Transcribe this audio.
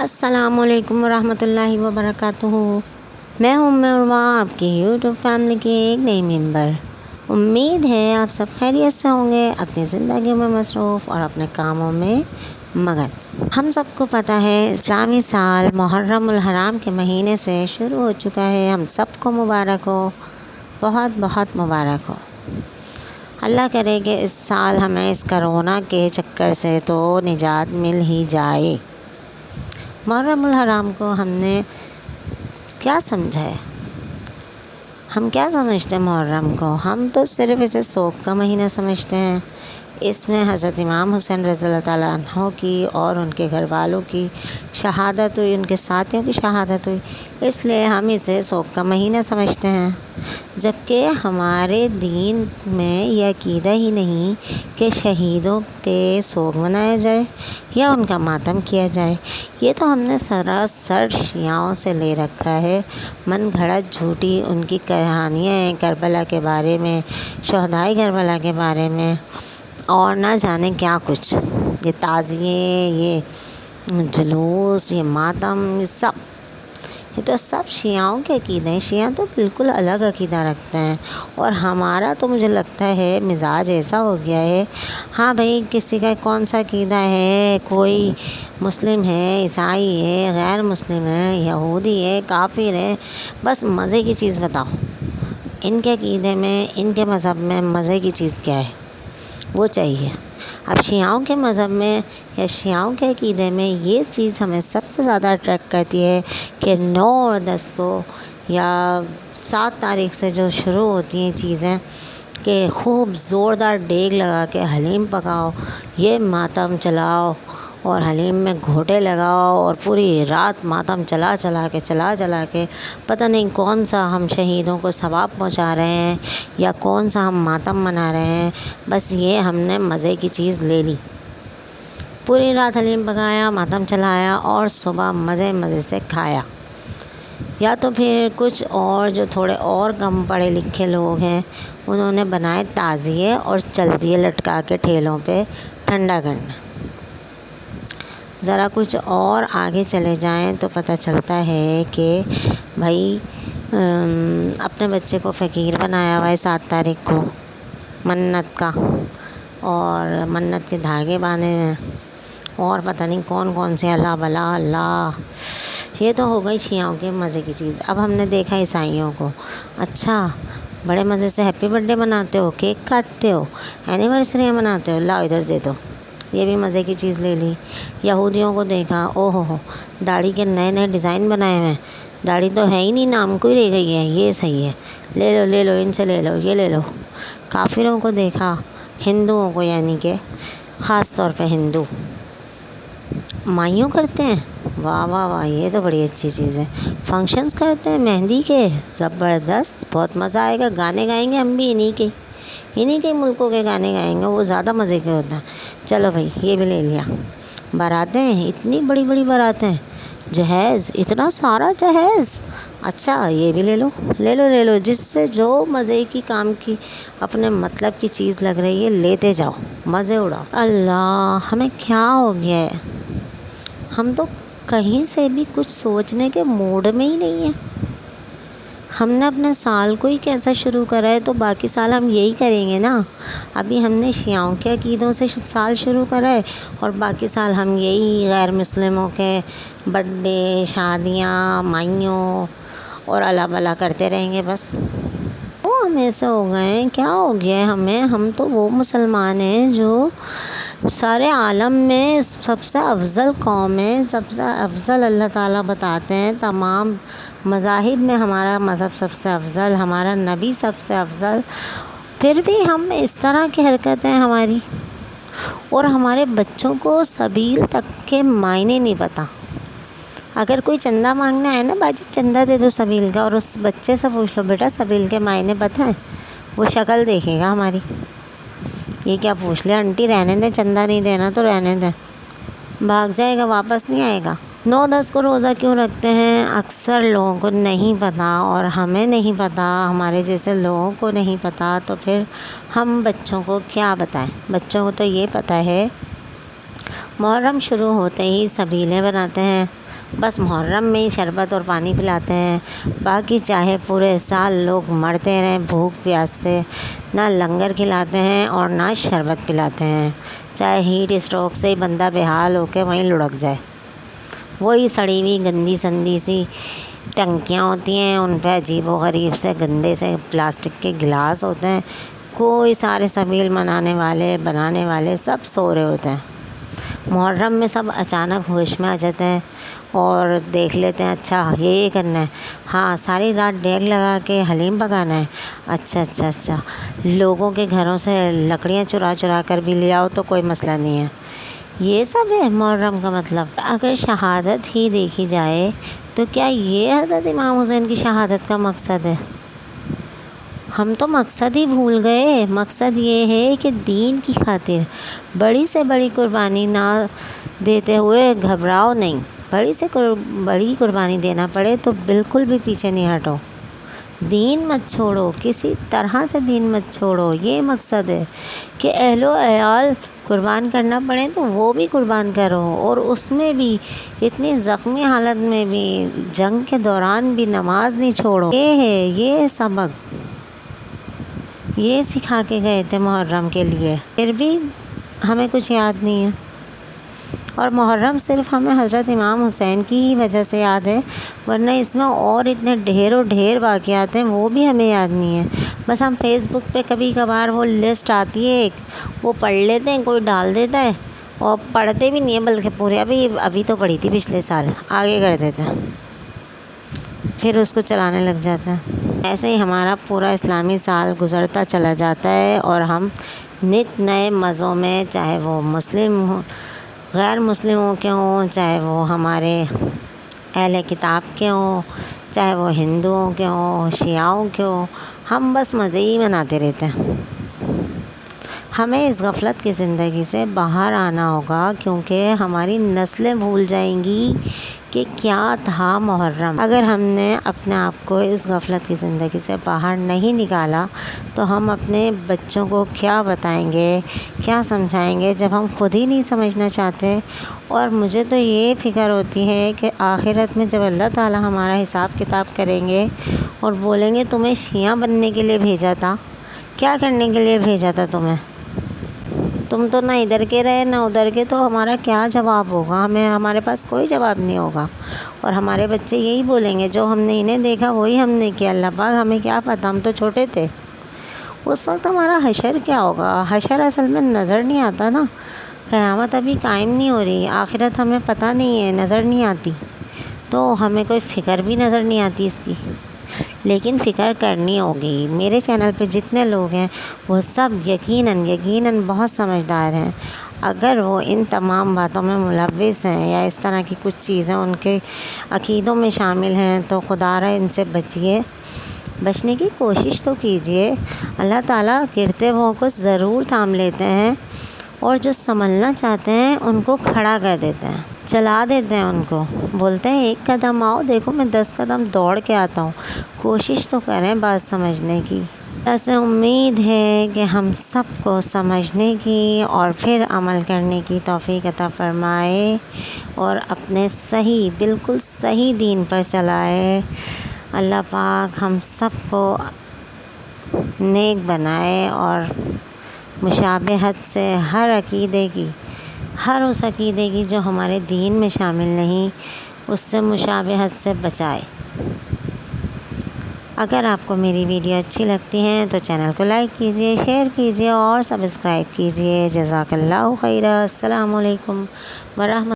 السلام علیکم ورحمۃ اللہ وبرکاتہ۔ میں ہوں عروہ، آپ کی یوٹیوب فیملی کی ایک نئی ممبر۔ امید ہے آپ سب خیریت سے ہوں گے، اپنی زندگیوں میں مصروف اور اپنے کاموں میں مگن۔ ہم سب کو پتہ ہے اسلامی سال محرم الحرام کے مہینے سے شروع ہو چکا ہے۔ ہم سب کو مبارک ہو، بہت بہت مبارک ہو۔ اللہ کرے کہ اس سال ہمیں اس کرونا کے چکر سے تو نجات مل ہی جائے۔ محرم الحرام کو ہم نے کیا سمجھا ہے؟ ہم کیا سمجھتے ہیں محرم کو؟ ہم تو صرف اسے سوگ کا مہینہ سمجھتے ہیں۔ اس میں حضرت امام حسین رضی اللہ تعالیٰ عنہ کی اور ان کے گھر والوں کی شہادت ہوئی، ان کے ساتھیوں کی شہادت ہوئی، اس لیے ہم اسے سوگ کا مہینہ سمجھتے ہیں۔ جبکہ ہمارے دین میں یہ عقیدہ ہی نہیں کہ شہیدوں پہ سوگ منایا جائے یا ان کا ماتم کیا جائے۔ یہ تو ہم نے سراسر شیعوں سے لے رکھا ہے، من گھڑت جھوٹی ان کی کہانیاں ہیں کربلا کے بارے میں، شہدائے کربلا کے بارے میں، اور نہ جانے کیا کچھ، یہ تعزیے، یہ جلوس، یہ ماتم، یہ تو سب شیعوں کے عقیدے ہیں۔ شیعہ تو بالکل الگ عقیدہ رکھتے ہیں، اور ہمارا تو مجھے لگتا ہے مزاج ایسا ہو گیا ہے، ہاں بھائی کسی کا کون سا عقیدہ ہے، کوئی مسلم ہے، عیسائی ہے، غیر مسلم ہے، یہودی ہے، کافر ہے، بس مزے کی چیز بتاؤ۔ ان کے عقیدے میں، ان کے مذہب میں مزے کی چیز کیا ہے، وہ چاہیے۔ اب شیعوں کے مذہب میں یا شیعوں کے عقیدے میں یہ چیز ہمیں سب سے زیادہ اٹریکٹ کرتی ہے کہ 9 اور 10 کو یا 7 تاریخ سے جو شروع ہوتی ہیں چیزیں کہ خوب زوردار دیگ لگا کے حلیم پکاؤ، یہ ماتم چلاؤ اور حلیم میں گھوٹے لگاؤ، اور پوری رات ماتم چلا کے پتہ نہیں کون سا ہم شہیدوں کو ثواب پہنچا رہے ہیں یا کون سا ہم ماتم منا رہے ہیں۔ بس یہ ہم نے مزے کی چیز لے لی، پوری رات حلیم پکایا، ماتم چلایا اور صبح مزے سے کھایا۔ یا تو پھر کچھ اور جو تھوڑے اور کم پڑھے لکھے لوگ ہیں، انہوں نے بنائے تعزیے اور چل دیے لٹکا کے ٹھیلوں پہ ٹھنڈا کرنا۔ ذرا کچھ اور آگے چلے جائیں تو پتہ چلتا ہے کہ بھائی اپنے بچے کو فقیر بنایا ہوا ہے 7 تاریخ کو منت کا، اور منت کے دھاگے باندھے ہیں، اور پتہ نہیں کون سے اللہ بلا اللہ۔ یہ تو ہو گئی شیعوں کے مزے کی چیز۔ اب ہم نے دیکھا عیسائیوں کو، اچھا بڑے مزے سے ہیپی برتھ ڈے مناتے ہو، کیک کاٹتے ہو، اینیورسریاں مناتے ہو، لاؤ ادھر دے دو، یہ بھی مزے کی چیز لے لی۔ یہودیوں کو دیکھا، او ہو داڑھی کے نئے ڈیزائن بنائے ہوئے ہیں، داڑھی تو ہے ہی نہیں، نام کو ہی رہ گئی ہے، یہ صحیح ہے، لے لو ان سے لے لو، یہ لے لو۔ کافروں کو دیکھا، ہندوؤں کو، یعنی کہ خاص طور پہ ہندو مائیوں کرتے ہیں، واہ واہ واہ، یہ تو بڑی اچھی چیز ہے۔ فنکشنز کرتے ہیں مہندی کے، زبردست، بہت مزہ آئے گا، گانے گائیں گے ہم بھی انہی کے ملکوں کے گانے گائیں گے، وہ زیادہ مزے کے ہوتا ہے۔ چلو بھائی یہ بھی لے لیا۔ باراتیں، اتنی بڑی باراتیں، جہیز، اتنا سارا جہیز، اچھا یہ بھی لے لو، جس سے جو مزے کی کام کی اپنے مطلب کی چیز لگ رہی ہے لیتے جاؤ، مزے اڑاؤ۔ اللہ ہمیں کیا ہو گیا ہے، ہم تو کہیں سے بھی کچھ سوچنے کے موڈ میں ہی نہیں ہیں۔ ہم نے اپنے سال کو ہی کیسا شروع کرا ہے تو باقی سال ہم یہی کریں گے نا۔ ابھی ہم نے شیعوں کے عقیدوں سے سال شروع کرا ہے، اور باقی سال ہم یہی غیر مسلموں کے برتھ ڈے، شادیاں، مائیوں اور اللہ بلا کرتے رہیں گے بس۔ وہ ہم ایسے ہو گئے ہیں، کیا ہو گیا ہے ہمیں؟ ہم تو وہ مسلمان ہیں جو سارے عالم میں سب سے افضل قوم ہے، سب سے افضل اللہ تعالیٰ بتاتے ہیں، تمام مذاہب میں ہمارا مذہب سب سے افضل، ہمارا نبی سب سے افضل، پھر بھی ہم اس طرح کی حرکتیں ہماری، اور ہمارے بچوں کو سبیل تک کے معنی نہیں پتہ۔ اگر کوئی چندہ مانگنا ہے نا، باجی چندہ دے دو سبیل کا، اور اس بچے سے پوچھ لو بیٹا سبیل کے معنی پتہ ہیں، وہ شکل دیکھے گا ہماری، یہ کیا پوچھ لے آنٹی رہنے دیں، چندہ نہیں دینا تو رہنے دیں، بھاگ جائے گا، واپس نہیں آئے گا۔ 9-10 کو روزہ کیوں رکھتے ہیں اکثر لوگوں کو نہیں پتہ، اور ہمیں نہیں پتہ، ہمارے جیسے لوگوں کو نہیں پتہ، تو پھر ہم بچوں کو کیا بتائیں؟ بچوں کو تو یہ پتہ ہے محرم شروع ہوتے ہی سبیلیں بناتے ہیں، بس محرم میں ہی شربت اور پانی پلاتے ہیں، باقی چاہے پورے سال لوگ مرتے رہیں بھوک پیاس سے، نہ لنگر کھلاتے ہیں اور نہ شربت پلاتے ہیں، چاہے ہیٹ اسٹروک سے ہی بندہ بے حال ہو کے وہیں لڑک جائے۔ وہی سڑی ہوئی گندی سندی سی ٹنکیاں ہوتی ہیں، ان پہ عجیب و غریب سے گندے سے پلاسٹک کے گلاس ہوتے ہیں، کوئی سارے سبیل بنانے والے سب سو رہے ہوتے ہیں۔ محرم میں سب اچانک ہوش میں آ جاتے ہیں اور دیکھ لیتے ہیں اچھا یہ کرنا ہے، ہاں ساری رات ڈیگ لگا کے حلیم پکانا ہے، اچھا لوگوں کے گھروں سے لکڑیاں چرا کر بھی لے آؤ تو کوئی مسئلہ نہیں ہے۔ یہ سب ہے محرم کا مطلب۔ اگر شہادت ہی دیکھی جائے تو کیا یہ حضرت امام حسین کی شہادت کا مقصد ہے؟ ہم تو مقصد ہی بھول گئے۔ مقصد یہ ہے کہ دین کی خاطر بڑی سے بڑی قربانی نہ دیتے ہوئے گھبراؤ نہیں، بڑی سے بڑی قربانی دینا پڑے تو بالکل بھی پیچھے نہیں ہٹو، دین مت چھوڑو، کسی طرح سے دین مت چھوڑو۔ یہ مقصد ہے کہ اہل و عیال قربان کرنا پڑے تو وہ بھی قربان کرو، اور اس میں بھی اتنی زخمی حالت میں بھی، جنگ کے دوران بھی نماز نہیں چھوڑو۔ یہ ہے یہ سبق، یہ سکھا کے گئے تھے محرم کے لیے، پھر بھی ہمیں کچھ یاد نہیں ہے۔ اور محرم صرف ہمیں حضرت امام حسین کی ہی وجہ سے یاد ہے، ورنہ اس میں اور اتنے ڈھیر واقعات ہیں وہ بھی ہمیں یاد نہیں ہے۔ بس ہم فیس بک پہ کبھی کبھار وہ لسٹ آتی ہے ایک، وہ پڑھ لیتے ہیں، کوئی ڈال دیتا ہے اور پڑھتے بھی نہیں ہیں بلکہ پورے، ابھی تو پڑھی تھی پچھلے سال، آگے کر دیتے ہیں، پھر اس کو چلانے لگ جاتے ہیں۔ ایسے ہی ہمارا پورا اسلامی سال گزرتا چلا جاتا ہے اور ہم نت نئے مزوں میں، چاہے وہ مسلم ہوں، غیر مسلموں کے ہوں، چاہے وہ ہمارے اہل کتاب کے ہوں، چاہے وہ ہندوؤں کے ہوں، شیعوں کے ہوں، ہم بس مزے ہی مناتے رہتے ہیں۔ ہمیں اس غفلت کی زندگی سے باہر آنا ہوگا، کیونکہ ہماری نسلیں بھول جائیں گی کہ کیا تھا محرم۔ اگر ہم نے اپنے آپ کو اس غفلت کی زندگی سے باہر نہیں نکالا تو ہم اپنے بچوں کو کیا بتائیں گے، کیا سمجھائیں گے، جب ہم خود ہی نہیں سمجھنا چاہتے۔ اور مجھے تو یہ فکر ہوتی ہے کہ آخرت میں جب اللہ تعالیٰ ہمارا حساب کتاب کریں گے اور بولیں گے تمہیں شیعہ بننے کے لیے بھیجا تھا، کیا کرنے کے لیے بھیجا تھا تمہیں، تم تو نہ ادھر کے رہے نہ ادھر کے، تو ہمارا کیا جواب ہوگا؟ ہمارے پاس کوئی جواب نہیں ہوگا، اور ہمارے بچے یہی بولیں گے جو ہم نے انہیں دیکھا وہی ہم نے کیا، اللہ پاک ہمیں کیا پتہ، ہم تو چھوٹے تھے۔ اس وقت ہمارا حشر کیا ہوگا؟ حشر اصل میں نظر نہیں آتا نا، قیامت ابھی قائم نہیں ہو رہی، آخرت ہمیں پتہ نہیں ہے، نظر نہیں آتی، تو ہمیں کوئی فکر بھی نظر نہیں آتی اس کی، لیکن فکر کرنی ہوگی۔ میرے چینل پہ جتنے لوگ ہیں وہ سب یقیناً بہت سمجھدار ہیں۔ اگر وہ ان تمام باتوں میں ملوث ہیں یا اس طرح کی کچھ چیزیں ان کے عقیدوں میں شامل ہیں تو خدا را ان سے بچیے، بچنے کی کوشش تو کیجیے۔ اللہ تعالیٰ گرتے ہوئوں کو ضرور تھام لیتے ہیں، اور جو سنبھلنا چاہتے ہیں ان کو کھڑا کر دیتے ہیں، چلا دیتے ہیں ان کو، بولتے ہیں ایک قدم آؤ، دیکھو میں 10 قدم دوڑ کے آتا ہوں۔ کوشش تو کریں بات سمجھنے کی۔ ایسے امید ہے کہ ہم سب کو سمجھنے کی اور پھر عمل کرنے کی توفیق عطا فرمائے، اور اپنے بالکل صحیح دین پر چلائے۔ اللہ پاک ہم سب کو نیک بنائے، اور مشابہت سے ہر اس عقیدے کی جو ہمارے دین میں شامل نہیں، اس سے مشابہت سے بچائے۔ اگر آپ کو میری ویڈیو اچھی لگتی ہیں تو چینل کو لائک کیجیے، شیئر کیجیے اور سبسکرائب کیجیے۔ جزاک اللہ خیرا۔ السلام علیکم ورحمۃ